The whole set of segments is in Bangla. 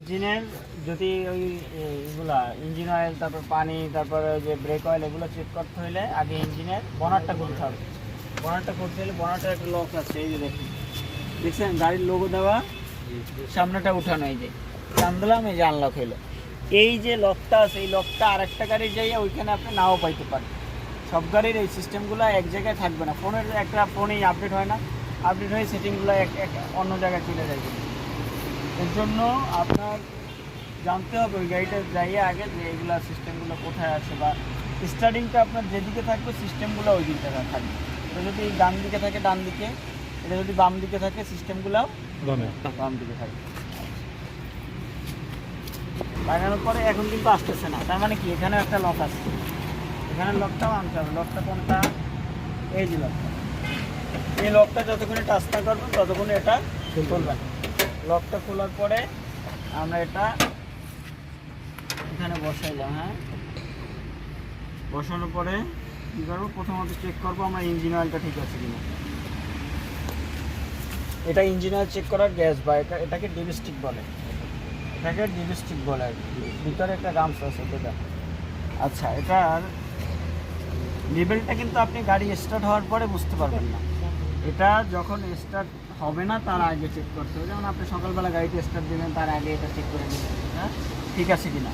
ইঞ্জিনের যদি ওই এগুলা ইঞ্জিন অয়েল, তারপর পানি, তারপরে যে ব্রেক অয়েল, এগুলো চেক করতে হলে আগে ইঞ্জিনের বনারটা করতে হবে। বনারটা করতে হলে বনারটার একটা লক আছে, এই যে দেখুন, দেখছেন গাড়ির লোগো দেওয়া, সামনেটা উঠানো, এই যে টান দিলাম, এই যে আনলক হলো। এই যে লকটা আছে, এই লকটা আরেকটা গাড়ির যাইয়া ওইখানে আপনি নাও পাইতে পারেন। সব গাড়ির এই সিস্টেমগুলো এক জায়গায় থাকবে না। ফোনের একটা ফোনেই আপডেট হয় না, আপডেট হয়ে সেটিংগুলো অন্য জায়গায় চলে যাবে। এর জন্য আপনার জানতে হবে ওই গাড়িটা যাইয়ে আগে যে এইগুলো সিস্টেমগুলো কোথায় আছে, বা স্টার্টিংটা আপনার যেদিকে থাকবে সিস্টেমগুলো ওই দিকে থাকবে। এটা যদি ডান দিকে থাকে ডান দিকে, এটা যদি বাম দিকে থাকে সিস্টেমগুলো বাম দিকে থাকবে। লাগানোর পরে এখন কিন্তু আসতেছে না, তার মানে কি এখানে একটা লক আছে, এখানে লকটাও আনতে হবে। লকটা কোনটা? এই যে লকটা, এই লকটা যতক্ষণে টাচ না করবেন ততক্ষণে এটা খুলবেন। লকটা খোলার পরে আমরা এটা এখানে বসাইলাম। হ্যাঁ, বসানোর পরে কী করবো, প্রথমত চেক করবো আমরা ইঞ্জিন অয়েলটা ঠিক আছে কিনা। এটা ইঞ্জিন অয়েল চেক করার গ্যাস, বা এটাকে ডিপস্টিক বলে, এটাকে ডিপস্টিক বলে আর কি। ভিতরে একটা গামছা আছে এটা। আচ্ছা, এটার লেভেলটা কিন্তু আপনি গাড়ি স্টার্ট হওয়ার পরে বুঝতে পারবেন না, এটা যখন স্টার্ট হবে না তার আগে চেক করতে হবে। যেমন আপনি সকালবেলা গাড়িতে স্টার্ট দেবেন, তার আগে এটা চেক করে নেবেন এটা ঠিক আছে কিনা।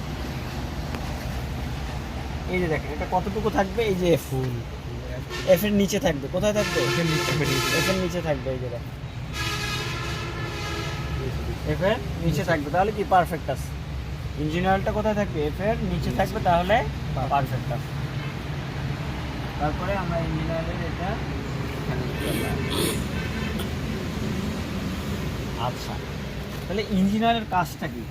এই যে দেখেন এটা কতটুকু থাকবে, এই যে ফুল এফ এর নিচে থাকবে। কোথায় থাকবে? এফ এর নিচে থাকবে। এই যে দেখেন এফ এর নিচে থাকবে, তাহলে কি পারফেক্ট আছে। ইঞ্জিন অয়েলটা কোথায় থাকবে? এফ এর নিচে থাকবে, তাহলে পারফেক্ট আছে। তারপরে আমরা ইঞ্জিন অয়েলের এটা এখানে দিলাম। আচ্ছা, তাহলে ইঞ্জিন অয়েলের কাজটা কি?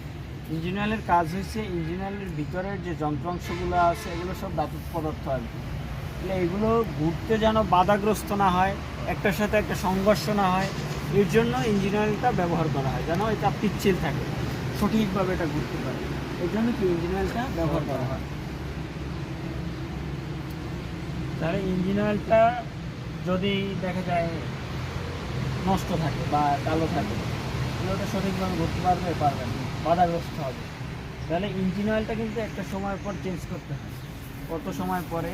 ইঞ্জিন অয়েলের কাজ হচ্ছে ইঞ্জিন অয়েলের ভিতরের যে যন্ত্রাংশগুলো আছে এগুলো সব ধাতব পদার্থ আর কি। তাহলে এগুলো ঘুরতে যেন বাধাগ্রস্ত না হয়, একটার সাথে একটা সংঘর্ষ না হয়, এর জন্য ইঞ্জিন অয়েলটা ব্যবহার করা হয়, যেন এটা পিচ্ছিল থাকে, সঠিকভাবে এটা ঘুরতে পারে। এই জন্য কি ইঞ্জিন অয়েলটা ব্যবহার করা হয়। তাহলে ইঞ্জিন অয়েলটা যদি দেখা যায় নষ্ট থাকে বা কালো থাকে, ওটা সঠিকভাবে ঘুরতে পারবে না, বাধাগ্রস্ত হবে। তাহলে ইঞ্জিন অয়েলটা কিন্তু একটা সময় পর চেঞ্জ করতে হয়। কত সময় পরে?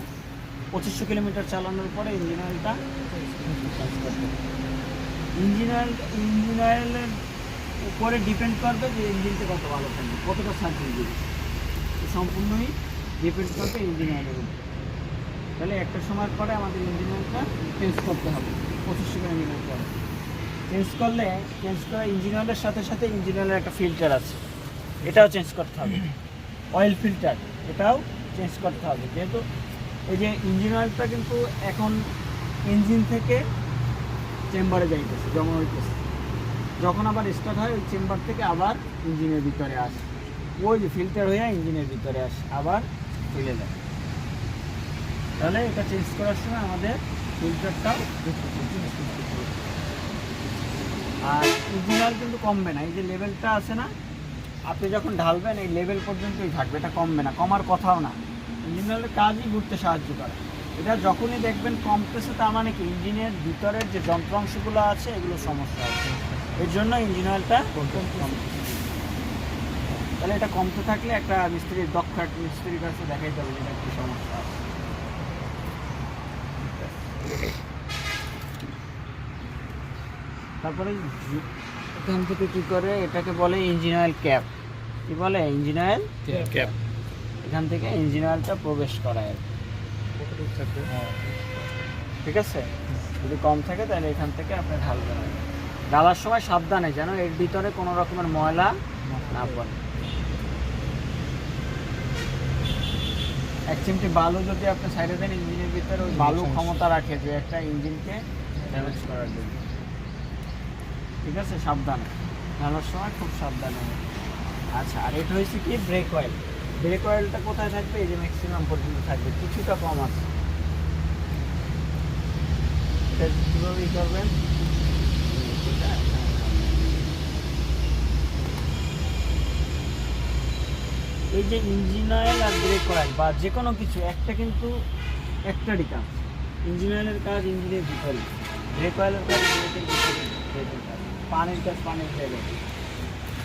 2500 কিলোমিটার চালানোর পরে ইঞ্জিন অয়েলটা চেঞ্জ করতে হয়। ইঞ্জিন অয়েলের উপরে ডিপেন্ড করবে যে ইঞ্জিনটা কত ভালো থাকবে, কতটা সার্ভিস দিবে, সম্পূর্ণই ডিপেন্ড করবে ইঞ্জিন অয়েলের উপর। তাহলে একটা সময়ের পরে আমাদের ইঞ্জিন অয়েলটা চেঞ্জ করতে হবে 2500 কিলোমিটার পরে। চেঞ্জ করা ইঞ্জিন অয়েলের সাথে সাথে ইঞ্জিন অয়েলের একটা ফিল্টার আছে, এটাও চেঞ্জ করতে হবে। অয়েল ফিল্টার, এটাও চেঞ্জ করতে হবে। যেহেতু এই যে ইঞ্জিন অয়েলটা কিন্তু এখন ইঞ্জিন থেকে চেম্বারে যাইতেছে, জমা হইতেছে, যখন আবার স্টার্ট হয় ওই চেম্বার থেকে আবার ইঞ্জিনের ভিতরে আসে, ওই যে ফিল্টার হয়ে ইঞ্জিনের ভিতরে আসে, আবার ফেলে যায়। তাহলে এটা চেঞ্জ করার সময় আমাদের ফিল্টারটাও আর ইঞ্জিন অয়েল কিন্তু কমবে না। এই যে লেভেলটা আছে না, আপনি যখন ঢালবেন এই লেভেল পর্যন্তই থাকবে, এটা কমবে না, কমার কথাও না। ইঞ্জিন অয়েলের কাজই ঘুরতে সাহায্য করে। এটা যখনই দেখবেন কমতেছে, তার মানে কি ইঞ্জিনের ভিতরের যে যন্ত্রাংশগুলো আছে এগুলো সমস্যা আছে, এর জন্য ইঞ্জিন অয়েলটা কমতেছে। তাহলে এটা কমতে থাকলে একটা মিস্ত্রির দক্ষ একটা মিস্ত্রির কাছে দেখাইতে হবে যেটা একটু সমস্যা আছে। তারপরে এখান থেকে কি করে, এটাকে বলে ইঞ্জিন অয়েল ক্যাপ। কি বলে? Engine oil cap. এখান থেকে ইঞ্জিন অয়েলটা প্রবেশ করায়, ঠিক আছে। যদি কম থাকে তাহলে এখান থেকে আপনি ঢালবেন। ঢালার সময় সাবধানে যেন এর ভিতরে কোনো রকমের ময়লা না পড়ে। এক চিমটি বালু যদি আপনি সাইডে দেন ইঞ্জিনের ভিতরে, ওই বালু ক্ষমতা রাখে যে একটা ইঞ্জিনকে ড্যামেজ করার জন্য, ঠিক আছে। সাবধানে ঢালার সময় খুব সাবধানে। আচ্ছা, আর এটা হয়েছে কি ব্রেক অয়েল। ব্রেক অয়েলটা কোথায় থাকবে? এই যে ম্যাক্সিমাম পর্যন্ত থাকবে, কিছুটা কম আছে। এটা কীভাবে করবেন? এই যে ইঞ্জিন অয়েল আর ব্রেক অয়েল বা যে কোনো কিছু একটা কিন্তু একটারই কাজ। ইঞ্জিন অয়েলের কাজ ইঞ্জিনের ভিতরে, ব্রেক অয়েলের কাজ ব্রেকের ভিতরে, পানির কাজ পানির জায়গায়।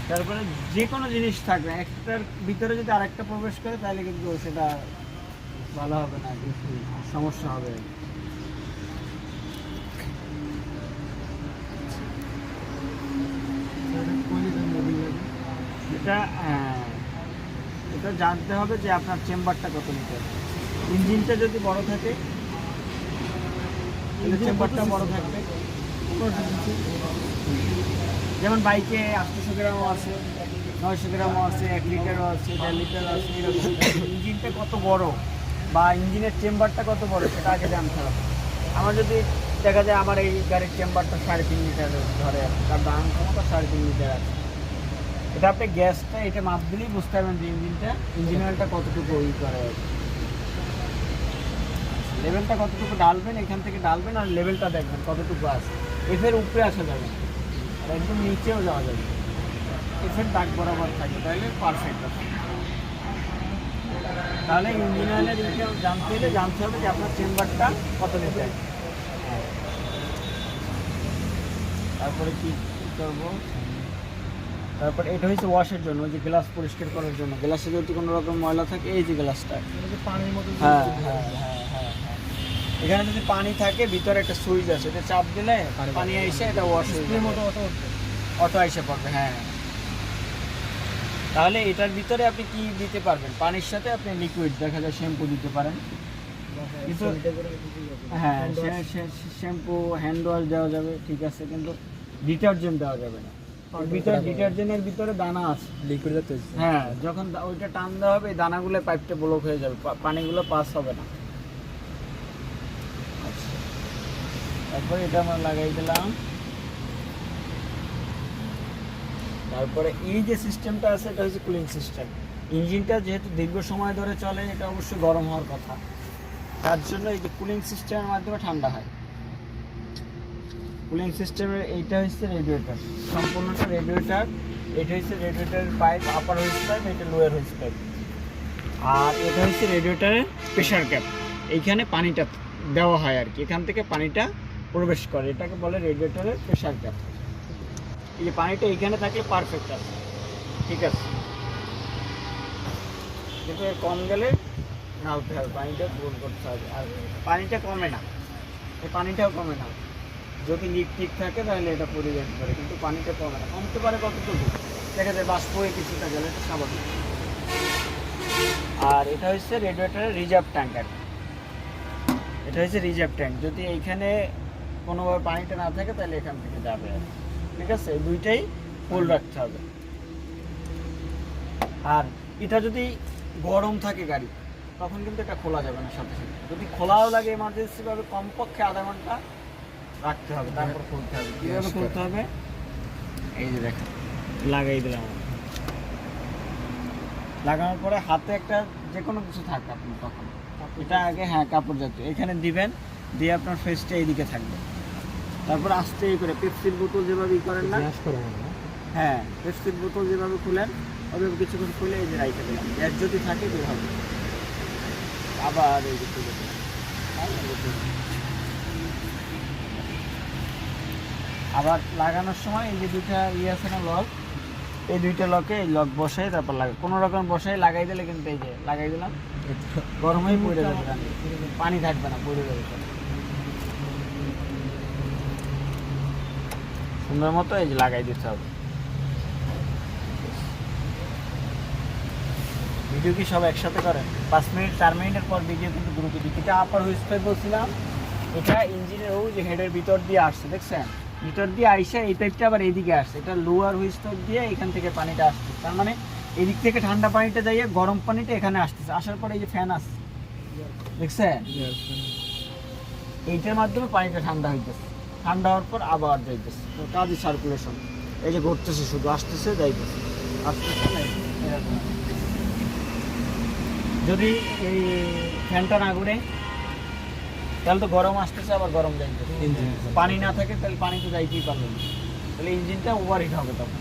তারপরে যে কোনো জিনিস থাকবে একটার ভিতরে যদি আরেকটা প্রবেশ করে তাহলে কিন্তু সেটা ভালো হবে না, একটু সমস্যা হবে। এটা এটা জানতে হবে যে আপনার চেম্বারটা কত লিটার। ইঞ্জিনটা যদি বড় থাকে তাহলে চেম্বারটা বড় থাকবে। যেমন বাইকে 800 গ্রামও আছে, 900 গ্রামও আছে, 1 লিটারও আছে, 1.5 লিটারও আছে, এরকম। ইঞ্জিনটা কত বড় বা ইঞ্জিনের চেম্বারটা কত বড় সেটা আগে জানতে হবে। আমার যদি দেখা যায় আমার এই গাড়ির চেম্বারটা 3.5 লিটার ধরে আছে, তার দাম ক্ষমতা 3.5 লিটার আছে, এটা আপনি গ্যাসটা এটা মাপ দিলেই বুঝতে পারবেন যে ইঞ্জিন অয়েলটা কতটুকু ই করে, লেভেলটা কতটুকু ডালবেন, এখান থেকে ডালবেন আর লেভেলটা দেখবেন কতটুকু আছে। এফের উপরে আসা যাবে না আর একদম নিচেও যাওয়া যাবে, এফের দাগ বরাবর থাকবে, তাহলে পারফেক্ট আছে। তাহলে ইঞ্জিন অয়েলের জানতে হবে যে আপনার চেম্বারটা কত লিটার। তারপরে কি করবো, তারপর এটা হচ্ছে ওয়াশের জন্য, ওই যে গ্লাস পরিষ্কার করার জন্য। গ্লাসে যদি কোনো রকম ময়লা থাকে, এই যে গ্লাসটা পানির মতো, হ্যাঁ হ্যাঁ হ্যাঁ হ্যাঁ হ্যাঁ, এখানে যদি পানি থাকে ভিতরে একটা সুইচ আছে, এটা চাপ দিলে পানি এসে এটা ওয়াশ হয়ে মতো অটো এসে পড়বে। হ্যাঁ, তাহলে এটার ভিতরে আপনি কি দিতে পারবেন, পানির সাথে আপনি লিকুইড, দেখা যায় শ্যাম্পু দিতে পারেন। কিন্তু হ্যাঁ, শ্যাম্পু হ্যান্ড ওয়াশ দেওয়া যাবে, ঠিক আছে, কিন্তু ডিটারজেন্ট দেওয়া যাবে না। ভিতরে ডিটারজেন্টের ভিতরে দানা আছে, লিকুইড। হ্যাঁ, যখন ওইটা টান দেওয়া হবে দানাগুলো পাইপটা ব্লক হয়ে যাবে, পানিগুলো পাস হবে না। তারপরে এটা আমরা লাগাই দিলাম। তারপরে এই যে সিস্টেমটা আছে এটা হচ্ছে কুলিং সিস্টেম। ইঞ্জিনটা যেহেতু দীর্ঘ সময় ধরে চলে, এটা অবশ্যই গরম হওয়ার কথা, তার জন্য এই যে কুলিং সিস্টেমের মাধ্যমে ঠান্ডা হয়। কুলিং সিস্টেমের এইটা হচ্ছে রেডিয়েটর, সম্পূর্ণটা রেডিয়েটর। এটা হচ্ছে রেডিয়েটরের পাইপ, আপার হুইস পাইপ, এটা লোয়ার হুইস পাইপ। আর এটা হচ্ছে রেডিয়েটরের প্রেশার ক্যাপ, এইখানে পানিটা দেওয়া হয় আর কি, এখান থেকে পানিটা প্রবেশ করে, এটাকে বলে রেডিয়েটরের প্রেশার ক্যাপ। এই যে পানিটা এইখানে থাকলে পারফেক্ট আছে, ঠিক আছে, কিন্তু কম গেলে নাড়তে হবে, পানিটা পূরণ করতে হবে। আর পানিটা কমে না, এই পানিটাও কমে না, যদি লিক ঠিক থাকে তাহলে এটা পড়ে যেতে পারে, কিন্তু পানিটা কমে না। কমতে পারে কতটুকু, দেখা যায় বাষ্প হয়ে কিছুটা গেলে, এটা স্বাভাবিক। আর এটা হচ্ছে রেডিয়েটরের রিজার্ভ ট্যাঙ্ক, এটা হচ্ছে রিজার্ভ ট্যাঙ্ক। যদি এইখানে কোনোভাবে পানিটা না থাকে তাহলে এখান থেকে যাবে, ঠিক আছে, এই দুইটাই ফুল রাখতে হবে। আর এটা যদি গরম থাকে গাড়ি, তখন কিন্তু এটা খোলা যাবে না সাথে সাথে, যদি খোলাও লাগে এমার্জেন্সিভাবে কমপক্ষে আধা ঘন্টা রাখতে হবে, তারপর খুলতে হবে। কীভাবে খুলতে হবে, এই যে দেখেন লাগাই দিলাম। লাগানোর পরে হাতে একটা যে কোনো কিছু থাকবে আপনি তখন, এটা আগে, হ্যাঁ, কাপড় জাতীয় এখানে দিবেন, দিয়ে আপনার ফেসটা এইদিকে থাকবে। তারপর আস্তে করে পেপসির বোতল যেভাবে করেন না, হ্যাঁ, পেপসির বোতল যেভাবে খুলেন ওইভাবে কিছুক্ষণ খুলে এই যে রাইখে দিলাম, গ্যাস যদি থাকে বের হবে, আবার এই যে খুলে দিলাম। আবার লাগানোর সময় এই যে দুইটা আছে না লক, এই দুইটা লকে এই লক বসাই তারপর লাগে, কোনো রকম বসাই লাগাই দিলে কিন্তু এই যে লাগাই দিলাম, গরম হয়ে পড়ে যাবে, পানি থাকবে না, পড়ে যাবে সুন্দর মতো এই যে লাগাই দিতে হবে। ভিডিও কি সব একসাথে করেন? 5 মিনিট 4 মিনিটের পর ভিডিও কিন্তু গ্রুপে দিই। এটা আপার হুইস পাইপ বলছিলাম, এটা ইঞ্জিনের ওই যে হেডের ভিতর দিয়ে আসছে, দেখছেন, ভিতর দিয়ে আইসা এই পাইপটা আবার এইদিকে আসছে, এটা লোয়ার হুইস পাইপ দিয়ে এখান থেকে পানিটা আসছে, তার মানে এদিক থেকে ঠান্ডা পানিটা যাইয়ে গরম পানিটা এখানে আসতেছে, আসার পরে এই যে ফ্যান আসছে, দেখছেন, এইটার মাধ্যমে পানিটা ঠান্ডা হইতেছে, ঠান্ডা হওয়ার পর আবার যাইতেছে, কাজই সার্কুলেশন, এই যে ঘুরতেছে, শুধু আসতেছে যাইতেছে, আসতেছে এরকম। যদি এই ফ্যানটা না ঘুরে তাহলে তো গরম আসতেছে, আবার গরম যাইতেছে, পানি না থাকে তাহলে পানি তো যাইতেই পারবে না, তাহলে ইঞ্জিনটা ওভারহিট হবে। তখন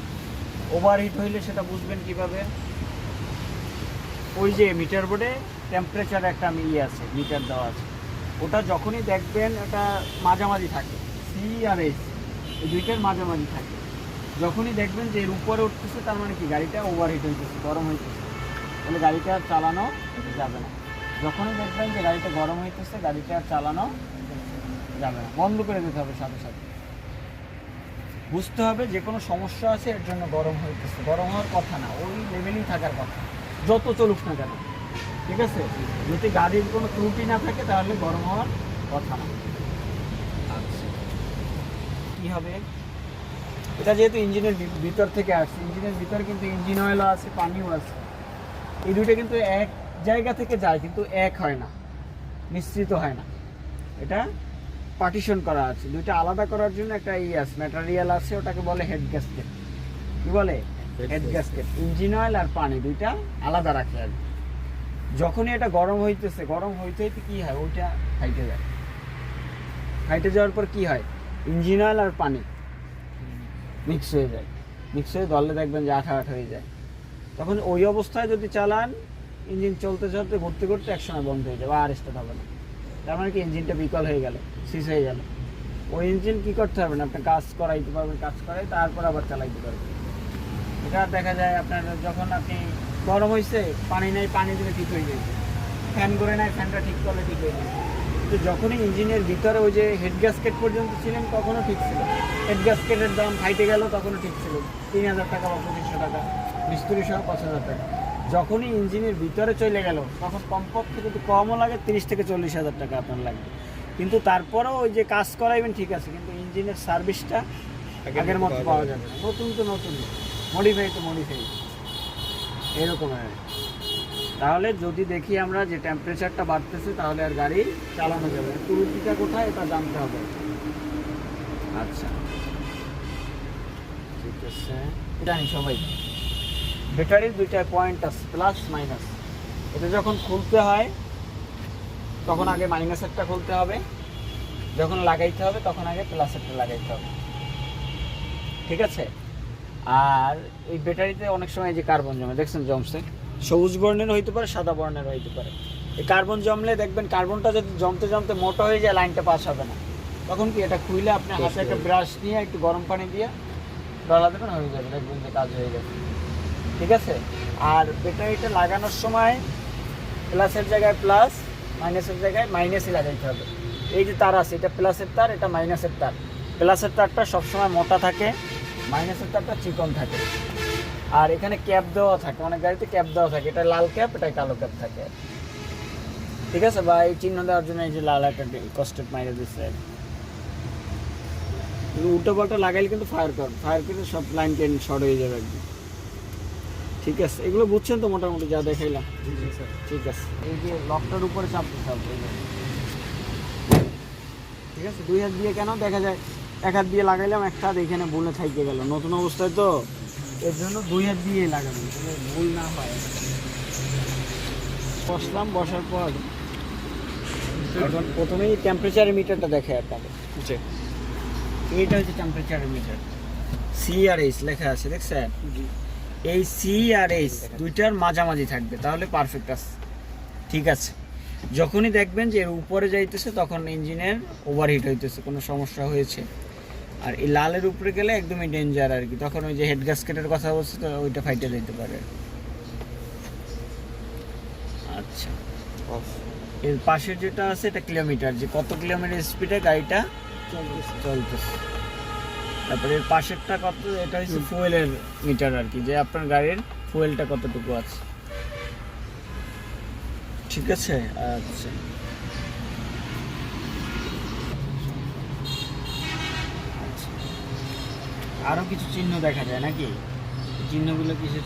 ওভারহিট হইলে সেটা বুঝবেন কিভাবে, ওই যে মিটার বোর্ডে টেম্পারেচার একটা আছে, মিটার দেওয়া আছে, ওটা যখনই দেখবেন এটা মাঝামাঝি থাকে, সি আর এস এই দুইটার মাঝামাঝি থাকে, যখনই দেখবেন যে এর উপরে উঠতেছে তার মানে কি গাড়িটা ওভারহিট হইতেছে, গরম হইতেছে, তাহলে গাড়িটা আর চালানো যাবে না। যখনই দেখবেন যে গাড়িটা গরম হইতেছে, গাড়িটা আর চালানো যাবে না, বন্ধ করে দিতে হবে সাথে সাথে। বুঝতে হবে যে কোনো সমস্যা আছে, এর জন্য গরম হইতেছে, গরম হওয়ার কথা না, ওই লেভেলেই থাকার কথা যত চলুক না কেন। ঠিক আছে, যদি গাড়ির কোনো ত্রুটি না থাকে তাহলে গরম হওয়ার কথা না। আচ্ছা, কী হবে, এটা যেহেতু ইঞ্জিনের ভিতর থেকে আসছে, ইঞ্জিনের ভিতরে কিন্তু ইঞ্জিন অয়েলও আছে, পানিও আছে, এই দুটো কিন্তু এক জায়গা থেকে যায় কিন্তু এক হয় না, মিশ্রিত হয় না। এটা পার্টিশন করা আছে, দুইটা আলাদা করার জন্য একটা আছে, ম্যাটেরিয়াল আছে, ওটাকে বলে হেড গ্যাসকেট। কি বলে? Head gasket. ইঞ্জিন অয়েল আর পানি দুইটা আলাদা রাখে আর যখনই এটা গরম হইতেছে, গরম হইতে হইতে কী হয়, ওইটা ফাইটে যায়। ফাইটে যাওয়ার পর কি হয়, ইঞ্জিন অয়েল আর পানি মিক্স হয়ে যায়, মিক্স হয়ে দলে দেখবেন যে আঠা আঠা হয়ে যায়। তখন ওই অবস্থায় যদি চালান, ইঞ্জিন চলতে চলতে ঘুরতে ঘুরতে একসময় বন্ধ হয়ে যাবে, আর স্টার্ট হবে না। তার মানে কি ইঞ্জিনটা বিকল হয়ে গেল, সিজ হয়ে গেল। ওই ইঞ্জিন কী করতে হবে না, আপনি কাজ করাইতে পারবেন, কাজ করাই তারপর আবার চালাইতে পারবেন। এটা দেখা যায় আপনার যখন আপনি গরম হয়েছে, পানি নেই, পানি দিলে ঠিক হয়ে যায়, ফ্যান করে নেয়, ফ্যানটা ঠিক করলে ঠিক হয়ে যায়। তো যখনই ইঞ্জিনের ভিতরে ওই যে হেড গ্যাসকেট পর্যন্ত ছিলেন তখনও ঠিক ছিল, হেড গ্যাসকেটের দাম ফাইটে গেল তখনও ঠিক ছিল, 3000 টাকা বা 2500 টাকা, মিস্ত্রি সহ 5000 টাকা। যখনই ইঞ্জিনের ভিতরে চলে গেল তখন কমপক্ষে যদি কমও লাগে 30 থেকে 40,000 টাকা আপনার লাগবে। কিন্তু তারপরেও ওই যে কাজ করাইবেন ঠিক আছে, কিন্তু ইঞ্জিনের সার্ভিসটা আগের মতো পাওয়া যাবে না। নতুন তো নতুন, মডিফাই তো মডিফাই, এরকম। তাহলে যদি দেখি আমরা যে টেম্পারেচারটা বাড়তেছে, তাহলে আর গাড়ি চালানো যাবে না। ত্রুটিটা কোথায় এটা জানতে হবে। আচ্ছা, ঠিক আছে, জানি সবাই ব্যাটারির দুইটা পয়েন্ট আছে, প্লাস মাইনাস। এটা যখন খুলতে হয় তখন আগে মাইনাসেরটা খুলতে হবে, যখন লাগাইতে হবে তখন আগে প্লাসেরটা লাগাইতে হবে। ঠিক আছে। আর এই ব্যাটারিতে অনেক সময় যে কার্বন জমে, দেখছেন জমছে, সবুজ বর্ণের হইতে পারে, সাদা বর্ণের হইতে পারে। এই কার্বন জমলে দেখবেন কার্বনটা যদি জমতে জমতে মোটা হয়ে যায়, লাইনটা পাস হবে না। তখন কি এটা খুলে আপনি হাতে একটা ব্রাশ নিয়ে একটু গরম পানি দিয়ে ডলা দেবেন, হয়ে যাবে, দেখবেন যে কাজ হয়ে গেছে। ঠিক আছে। আর ব্যাটারিটা লাগানোর সময় প্লাসের জায়গায় প্লাস, মাইনাসের জায়গায় মাইনাসই লাগাইতে হবে। এই যে তার আছে, এটা প্লাসের তার, এটা মাইনাসের তার। প্লাসের তারটা সবসময় মোটা থাকে, মাইনাসের তারটা চিকন থাকে। আর এখানে ক্যাপ দেওয়া থাকে, অনেক গাড়িতে ক্যাপ দেওয়া থাকে, এটা লাল ক্যাপ, এটা কালো ক্যাপ থাকে। ঠিক আছে, বা এই চিহ্ন দেওয়ার জন্য এই যে লাল একটা কস্টেপ মাইরে দিচ্ছে। কিন্তু উল্টো পাল্টা লাগাইলে কিন্তু ফায়ার করে সব লাইন টেন শর্ট হয়ে যাবে একদম। ঠিক আছে, এগুলো বুঝছেন তো মোটামুটি যা দেখাইলাম? ঠিক আছে। এই যে লকটার উপরে চাপ দিতে হবে, ঠিক আছে। 2 হাত দিয়ে কেন, দেখা যায় 1 হাত দিয়ে লাগাইলাম, একটা হাত এখানে ভুলে থাইকে গেল, নতুন অবস্থায় তো, এর জন্য 2 হাত দিয়ে লাগানো, ভুল না হয়। বসলাম, বসার পর এখন প্রথমেই টেম্পারেচার মিটারটা দেখে আপনাদের। এইটা হচ্ছে টেম্পারেচার মিটার, সি আর এইচ লেখা আছে, দেখছেন? এই সি আর এইচ দুইটার মাঝামাঝি থাকবে, তাহলে পারফেক্ট আছে। ঠিক আছে। যখনই দেখবেন যে এর উপরে যাইতেছে তখন ইঞ্জিনের ওভারহিট হইতেছে, কোনো সমস্যা হয়েছে। আর এই লালের উপরে গেলে একদমই ডেঞ্জার আর কি, তখন ওই যে হেড গ্যাসকেটের কথা বলছে তো, ওইটা ফাইটে যেতে পারে। আচ্ছা, এর পাশের যেটা আছে এটা কিলোমিটার, যে কত কিলোমিটার স্পিডে গাড়িটা চলতেছে। তারপরে এর পাশেরটা কত, এটা হচ্ছে ফুয়েলের মিটার আর কি, যে আপনার গাড়ির ফুয়েলটা কতটুকু আছে। ঠিক আছে। আচ্ছা, আরো কিছু চিহ্ন দেখা যায় নাকি? চিহ্নগুলো কিসের?